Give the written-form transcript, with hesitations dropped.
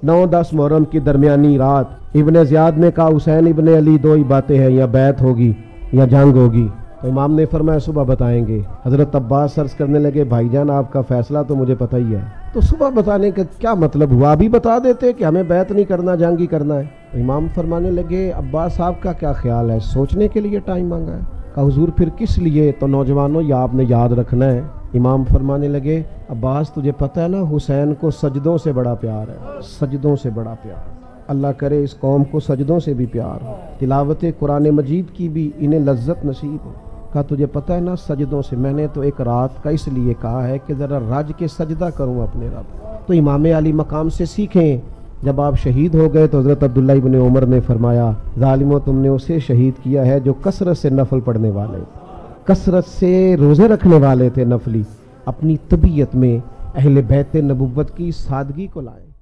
9-10 मुहर्रम की दरमियानी रात Ibn Ziyad ने कहा हुसैन इब्ने अली दो ही बातें हैं, या बैत होगी या जंग होगी। तो इमाम ने फरमाया सुबह बताएंगे। हज़रत अब्बास अर्ज करने लगे भाईजान आपका फैसला तो मुझे पता ही है, तो सुबह बताने का क्या मतलब हुआ, अभी बता देते कि हमें बैत नहीं करना जंग ही करना है। तो इमाम फरमाने लगे अब्बास साहब का क्या ख्याल है, सोचने के लिए टाइम मांगा है। कहा हुजूर फिर किस लिए, तो नौजवानों या आपने याद रखना है। इमाम फरमाने लगे अब्बास तुझे पता है ना हुसैन को सजदों से बड़ा प्यार है, सजदों से बड़ा प्यार। अल्लाह करे इस कौम को सजदों से भी प्यार हो, तिलावत कुरान मजीद की भी इन्हें लज्जत नसीब हो। कहा तुझे पता है ना सजदों से, मैंने तो एक रात का इसलिए कहा है कि ज़रा रज के सजदा करूं अपने रब। तो इमाम अली मकाम से सीखें। जब आप शहीद हो गए तो हज़रत अब्दुल्ला इब्ने उमर ने फरमाया ज़ालिमो तुमने उसे शहीद किया है जो कसरत से नफल पढ़ने वाले, कसरत से रोज़े रखने वाले थे नफली, अपनी तबीयत में अहले बैत नबुव्वत की सादगी को लाए।